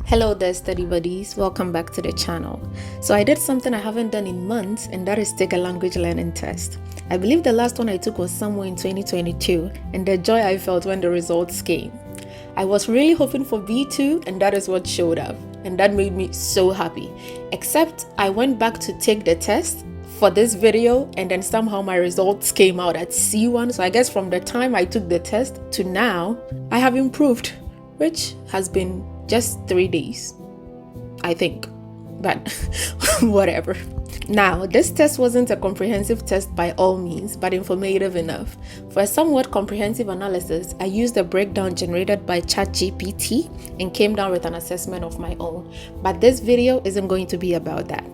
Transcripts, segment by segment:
Hello there, study buddies. Welcome back to the channel. So I did something I haven't done in months, and that is take a language learning test. I believe the last one I took was somewhere in 2022, and the joy I felt when the results came. I was really hoping for B2, and that is what showed up, and that made me so happy. Except I went back to take the test for this video, and then somehow my results came out at C1. So I guess from the time I took the test to now, I have improved, which has been just 3 days, I think, but whatever. Now, this test wasn't a comprehensive test by all means, but informative enough. For a somewhat comprehensive analysis, I used a breakdown generated by ChatGPT and came down with an assessment of my own. But this video isn't going to be about that.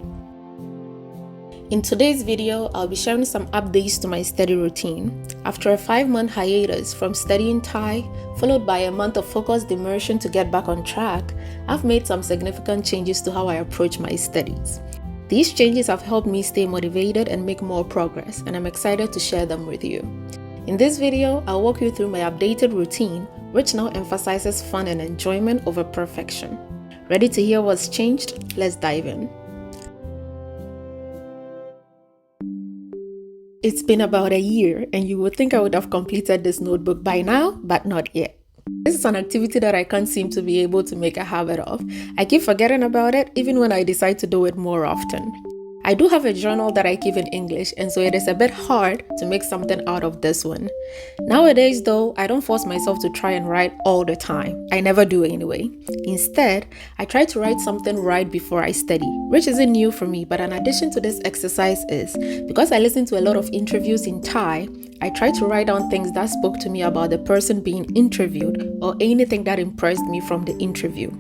In today's video, I'll be sharing some updates to my study routine. After a 5-month hiatus from studying Thai, followed by a month of focused immersion to get back on track, I've made some significant changes to how I approach my studies. These changes have helped me stay motivated and make more progress, and I'm excited to share them with you. In this video, I'll walk you through my updated routine, which now emphasizes fun and enjoyment over perfection. Ready to hear what's changed? Let's dive in. It's been about a year, and you would think I would have completed this notebook by now, but not yet. This is an activity that I can't seem to be able to make a habit of. I keep forgetting about it even when I decide to do it more often. I do have a journal that I keep in English, and so it is a bit hard to make something out of this one. Nowadays though, I don't force myself to try and write all the time. I never do anyway. Instead, I try to write something right before I study, which isn't new for me, but an addition to this exercise is, because I listen to a lot of interviews in Thai, I try to write down things that spoke to me about the person being interviewed or anything that impressed me from the interview.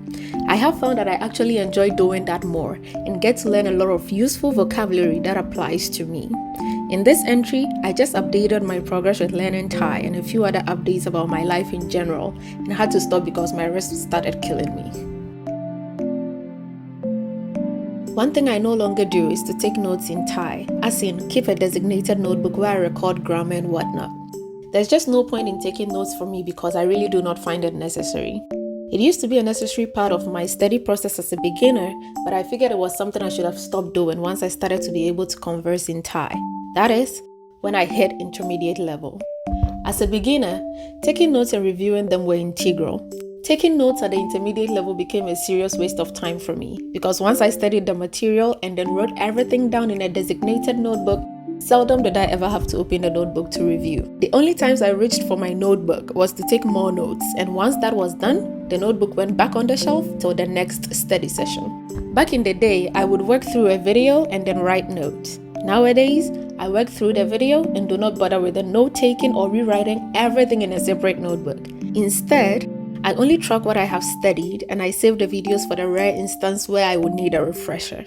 I have found that I actually enjoy doing that more and get to learn a lot of useful vocabulary that applies to me. In this entry, I just updated my progress with learning Thai and a few other updates about my life in general, and had to stop because my wrist started killing me. One thing I no longer do is to take notes in Thai, as in keep a designated notebook where I record grammar and whatnot. There's just no point in taking notes for me because I really do not find it necessary. It used to be a necessary part of my study process as a beginner, but I figured it was something I should have stopped doing once I started to be able to converse in Thai. That is, when I hit intermediate level. As a beginner, taking notes and reviewing them were integral. Taking notes at the intermediate level became a serious waste of time for me, because once I studied the material and then wrote everything down in a designated notebook, seldom did I ever have to open the notebook to review. The only times I reached for my notebook was to take more notes, and once that was done, the notebook went back on the shelf till the next study session. Back in the day, I would work through a video and then write notes. Nowadays, I work through the video and do not bother with the note-taking or rewriting everything in a separate notebook. Instead, I only track what I have studied, and I save the videos for the rare instance where I would need a refresher.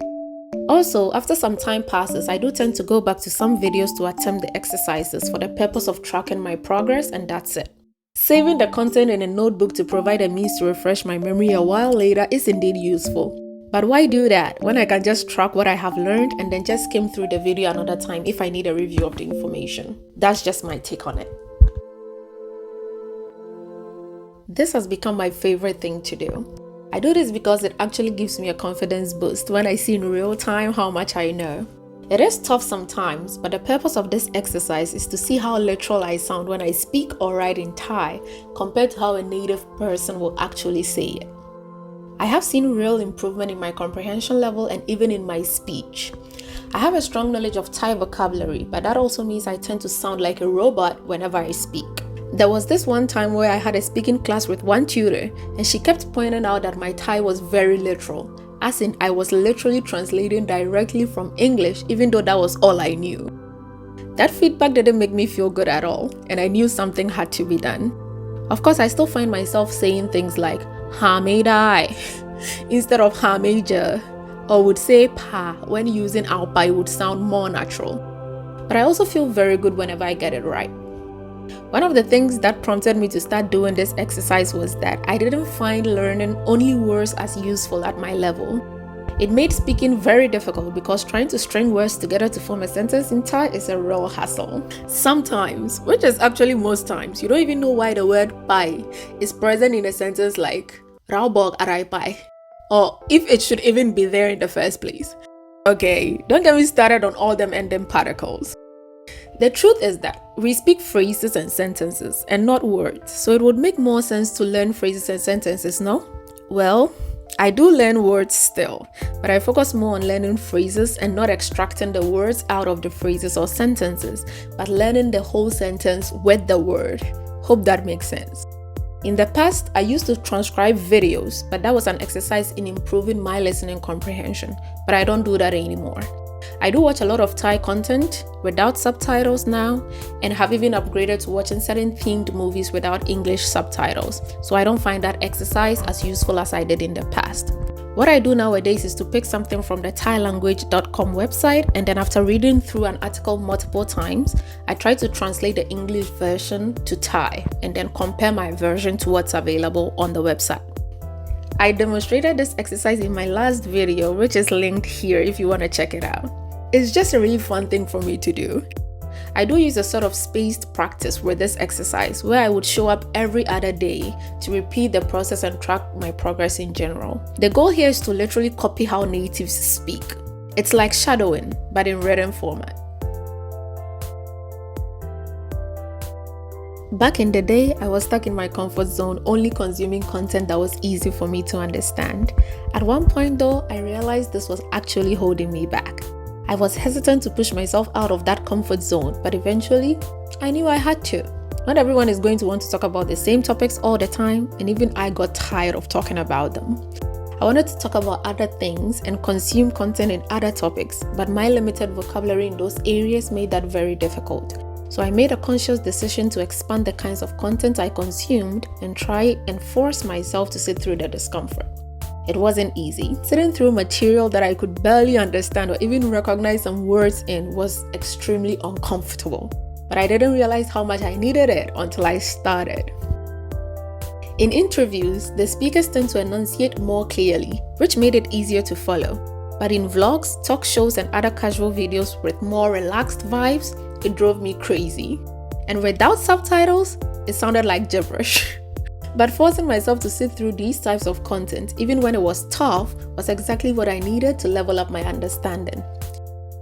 Also, after some time passes, I do tend to go back to some videos to attempt the exercises for the purpose of tracking my progress, and that's it. Saving the content in a notebook to provide a means to refresh my memory a while later is indeed useful. But why do that when I can just track what I have learned and then just skim through the video another time if I need a review of the information? That's just my take on it. This has become my favorite thing to do. I do this because it actually gives me a confidence boost when I see in real time how much I know. It is tough sometimes, but the purpose of this exercise is to see how literal I sound when I speak or write in Thai compared to how a native person will actually say it. I have seen real improvement in my comprehension level and even in my speech. I have a strong knowledge of Thai vocabulary, but that also means I tend to sound like a robot whenever I speak. There was this one time where I had a speaking class with one tutor, and she kept pointing out that my Thai was very literal, as in I was literally translating directly from English even though that was all I knew. That feedback didn't make me feel good at all, and I knew something had to be done. Of course, I still find myself saying things like ha mei dai instead of ha mei je, or would say pa when using ao pai would sound more natural. But I also feel very good whenever I get it right. One of the things that prompted me to start doing this exercise was that I didn't find learning only words as useful at my level. It made speaking very difficult because trying to string words together to form a sentence in Thai is a real hassle. Sometimes, which is actually most times, you don't even know why the word pai is present in a sentence like Rao bok arai pai. or if it should even be there in the first place. Okay, don't get me started on all them ending particles. The truth is that we speak phrases and sentences and not words, so it would make more sense to learn phrases and sentences, no? Well, I do learn words still, but I focus more on learning phrases and not extracting the words out of the phrases or sentences, but learning the whole sentence with the word. Hope that makes sense. In the past, I used to transcribe videos, but that was an exercise in improving my listening comprehension, but I don't do that anymore. I do watch a lot of Thai content without subtitles now, and have even upgraded to watching certain themed movies without English subtitles, so I don't find that exercise as useful as I did in the past. What I do nowadays is to pick something from the thailanguage.com website, and then after reading through an article multiple times, I try to translate the English version to Thai and then compare my version to what's available on the website. I demonstrated this exercise in my last video, which is linked here if you want to check it out. It's just a really fun thing for me to do. I do use a sort of spaced practice with this exercise where I would show up every other day to repeat the process and track my progress in general. The goal here is to literally copy how natives speak. It's like shadowing, but in written format. Back in the day, I was stuck in my comfort zone, only consuming content that was easy for me to understand. At one point though, I realized this was actually holding me back. I was hesitant to push myself out of that comfort zone, but eventually, I knew I had to. Not everyone is going to want to talk about the same topics all the time, and even I got tired of talking about them. I wanted to talk about other things and consume content in other topics, but my limited vocabulary in those areas made that very difficult. So I made a conscious decision to expand the kinds of content I consumed and try and force myself to sit through the discomfort. It wasn't easy. Sitting through material that I could barely understand or even recognize some words in was extremely uncomfortable. But I didn't realize how much I needed it until I started. In interviews, the speakers tend to enunciate more clearly, which made it easier to follow. But in vlogs, talk shows, and other casual videos with more relaxed vibes, it drove me crazy. And without subtitles, it sounded like gibberish. But forcing myself to sit through these types of content, even when it was tough, was exactly what I needed to level up my understanding.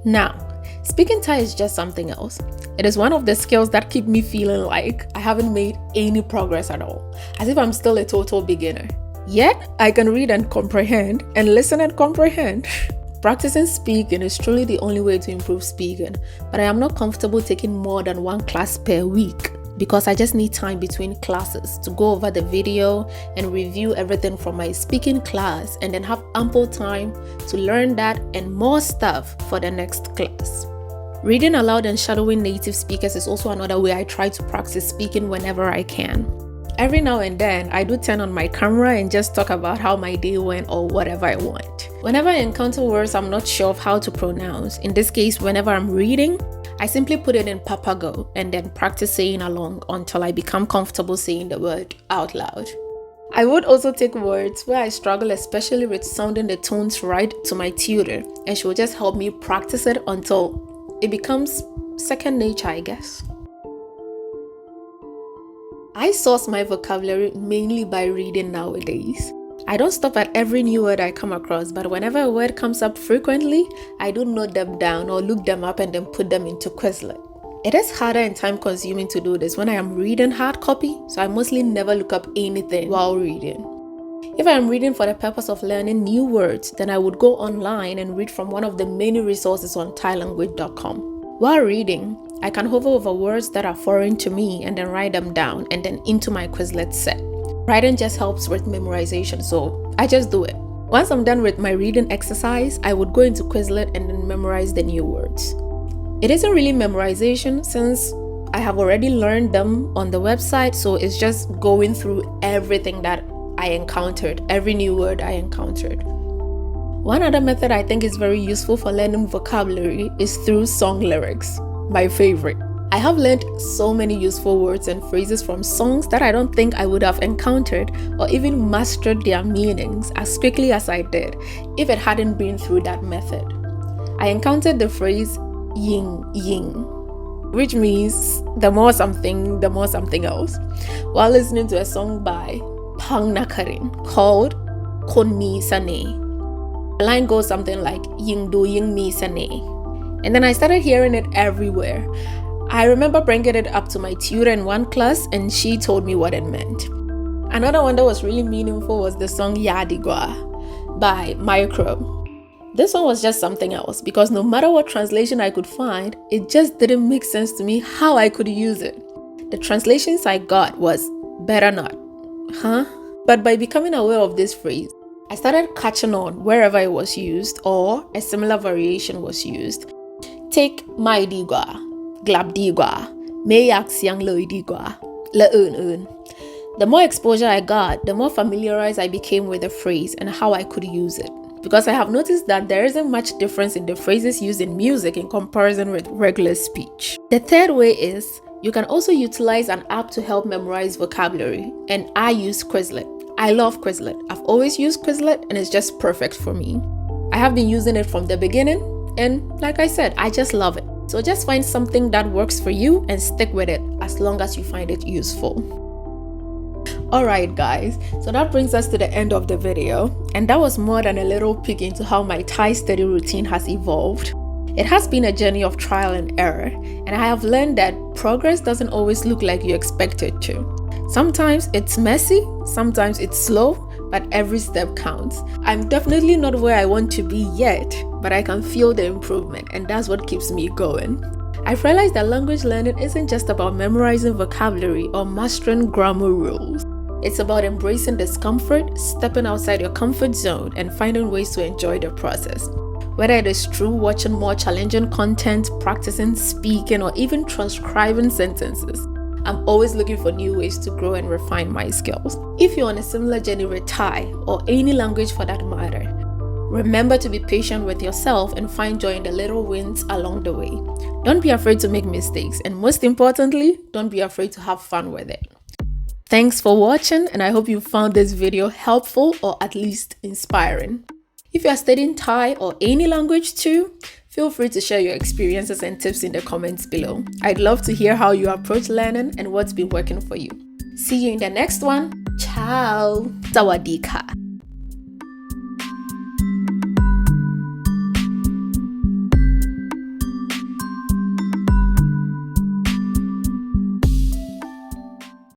Now, speaking Thai is just something else. It is one of the skills that keep me feeling like I haven't made any progress at all, as if I'm still a total beginner. Yet, I can read and comprehend, and listen and comprehend. Practicing speaking is truly the only way to improve speaking, but I am not comfortable taking more than one class per week, because I just need time between classes to go over the video and review everything from my speaking class, and then have ample time to learn that and more stuff for the next class. Reading aloud and shadowing native speakers is also another way I try to practice speaking whenever I can. Every now and then, I do turn on my camera and just talk about how my day went or whatever I want. Whenever I encounter words I'm not sure of how to pronounce, in this case, whenever I'm reading, I simply put it in Papago and then practice saying along until I become comfortable saying the word out loud. I would also take words where I struggle, especially with sounding the tones right, to my tutor, and she will just help me practice it until it becomes second nature, I guess. I source my vocabulary mainly by reading nowadays. I don't stop at every new word I come across, but whenever a word comes up frequently, I do note them down or look them up and then put them into Quizlet. It is harder and time consuming to do this when I am reading hard copy, so I mostly never look up anything while reading. If I am reading for the purpose of learning new words, then I would go online and read from one of the many resources on thailanguage.com. While reading, I can hover over words that are foreign to me and then write them down and then into my Quizlet set. Writing just helps with memorization, so I just do it. Once I'm done with my reading exercise, I would go into Quizlet and then memorize the new words. It isn't really memorization since I have already learned them on the website, so it's just going through everything that I encountered, every new word I encountered. One other method I think is very useful for learning vocabulary is through song lyrics, my favorite. I have learned so many useful words and phrases from songs that I don't think I would have encountered or even mastered their meanings as quickly as I did if it hadn't been through that method. I encountered the phrase yin yin, which means the more something else, while listening to a song by Pang Nakarin called kon mi sane. The line goes something like ying do ying mi sane. And then I started hearing it everywhere. I remember bringing it up to my tutor in one class and she told me what it meant. Another one that was really meaningful was the song Yadigwa by Micro. This one was just something else because no matter what translation I could find, it just didn't make sense to me how I could use it. The translations I got was better not. But by becoming aware of this phrase, I started catching on wherever it was used or a similar variation was used. Take my digwa, glab digwa, mayak siang loy digwa, la un. The more exposure I got, the more familiarized I became with the phrase and how I could use it. Because I have noticed that there isn't much difference in the phrases used in music in comparison with regular speech. The third way is, you can also utilize an app to help memorize vocabulary, and I use Quizlet. I love Quizlet. I've always used Quizlet and it's just perfect for me. I have been using it from the beginning, and like I said, I just love it. So just find something that works for you and stick with it as long as you find it useful. Alright guys, so that brings us to the end of the video, and that was more than a little peek into how my Thai study routine has evolved. It has been a journey of trial and error, and I have learned that progress doesn't always look like you expect it to. Sometimes it's messy, sometimes it's slow, but every step counts. I'm definitely not where I want to be yet, but I can feel the improvement, and that's what keeps me going. I've realized that language learning isn't just about memorizing vocabulary or mastering grammar rules. It's about embracing discomfort, stepping outside your comfort zone, and finding ways to enjoy the process. Whether it is through watching more challenging content, practicing speaking, or even transcribing sentences, I'm always looking for new ways to grow and refine my skills. If you're on a similar journey with Thai, or any language for that matter, remember to be patient with yourself and find joy in the little wins along the way. Don't be afraid to make mistakes, and most importantly, don't be afraid to have fun with it. Thanks for watching, and I hope you found this video helpful or at least inspiring. If you are studying Thai or any language too, feel free to share your experiences and tips in the comments below. I'd love to hear how you approach learning and what's been working for you. See you in the next one. Ciao. Sawadee ka.